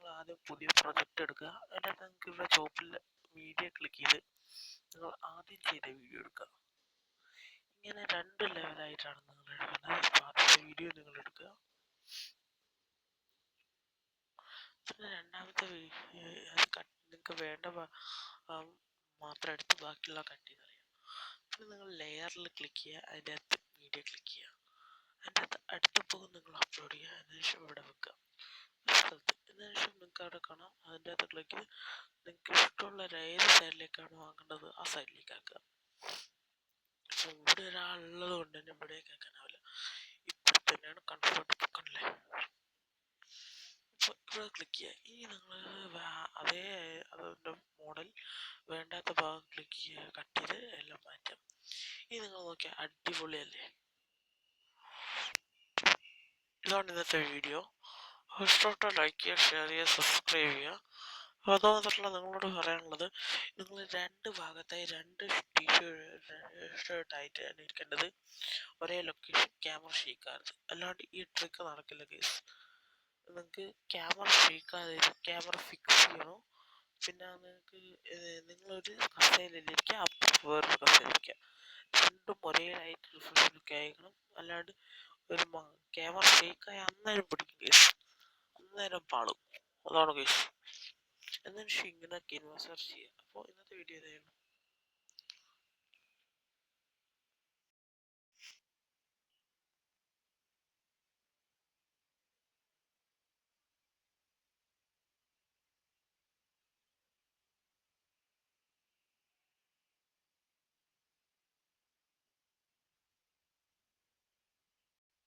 നിങ്ങൾ ആദ്യം പുതിയ പ്രൊജക്റ്റ് എടുക്കുക. എന്നിട്ട് നിങ്ങൾക്ക് ഇവിടെ ചോപ്പിൽ മീഡിയ ക്ലിക്ക് ചെയ്ത് നിങ്ങൾ ആദ്യം ചെയ്ത വീഡിയോ എടുക്കുക. ഇങ്ങനെ 2 ലെവലായിട്ടാണ് നിങ്ങൾ എടുക്കുന്നത്. ആദ്യത്തെ വീഡിയോ നിങ്ങൾ എടുക്കുക, പിന്നെ രണ്ടാമത്തെ നിങ്ങൾക്ക് വേണ്ട മാത്രം എടുത്ത് ബാക്കിയുള്ള കട്ട് ചെയ്ത് കളയുക. പിന്നെ നിങ്ങൾ ലെയറിൽ ക്ലിക്ക് ചെയ്യുക, അതിൻ്റെ അകത്ത് മീഡിയ ക്ലിക്ക് ചെയ്യുക, അതിൻ്റെ അകത്ത് അടുത്ത പോകും നിങ്ങൾ അപ്ലോഡ് ചെയ്യുക. അതിനുശേഷം ഇവിടെ വെക്കുക സ്ഥലത്ത്. അതിനുശേഷം നിങ്ങൾക്ക് അവിടെ കാണാം, അതിൻ്റെ അകത്ത് ക്ലിക്ക് ചെയ്ത് നിങ്ങൾക്ക് ഇഷ്ടമുള്ള ഏത് സൈഡിലേക്കാണ് വാങ്ങേണ്ടത് ആ സൈഡിലേക്ക് ആക്കുക. അപ്പോൾ ഇവിടെ ഒരാളുള്ളത് കൊണ്ട് തന്നെ ഇവിടേക്ക് ആക്കാനാവില്ല, ഇവിടെ തന്നെയാണ് കംഫർട്ട് പൊക്കണല്ലേ. അപ്പോൾ ഇവിടെ ക്ലിക്ക് ചെയ്യുക. ഇനി നിങ്ങൾ അതിൻ്റെ മോഡൽ വേണ്ടാത്ത ഭാഗം ക്ലിക്ക് ചെയ്യുക, കട്ട് ചെയ്ത് എല്ലാം മാറ്റാം. ഇനി നിങ്ങൾ നോക്കിയാൽ അടിപൊളിയല്ലേ. ഇതാണ് ഇന്നത്തെ വീഡിയോ. ഇഷ്ടപ്പെട്ട ലൈക്ക് ചെയ്യുക, ഷെയർ ചെയ്യുക, സബ്സ്ക്രൈബ് ചെയ്യുക. അതോ മാത്രമല്ല നിങ്ങളോട് പറയാനുള്ളത്, നിങ്ങൾ 2 ഭാഗത്തായി 2 ടീഷർട്ടായിട്ടാണ് ഇരിക്കേണ്ടത്. ഒരേ ലൊക്കേഷൻ ക്യാമറ ഷെയ്ക്കാറുണ്ട്, അല്ലാണ്ട് ഈ ട്രിക്ക് നടക്കില്ല ഗൈസ്. നിങ്ങൾക്ക് ക്യാമറ ഷെയ്ക്കാതെ ക്യാമറ ഫിക്സ് ചെയ്യണോ. പിന്നെ നിങ്ങൾക്ക് നിങ്ങളൊരു കസേരയിലിരിക്കുക, അപ്പുറത്ത് വേറൊരു കസേരയിലിരിക്കുക, രണ്ടും ഒരേ ലൈറ്റ് റിഫ്ലക്ഷനൊക്കെ ആയിരിക്കണം. അല്ലാണ്ട് ഒരു ക്യാമറ ഷെയ്ക്കായി അന്നേരം പിടിക്കും ഗൈസ്, അന്നേരം പാളും. അതാണ് ഗൈസ്. എന്നിട്ട് ഇങ്ങനെ സെർച്ച് ചെയ്യുക. അപ്പോൾ ഇന്നത്തെ വീഡിയോ ഇതായിരുന്നു.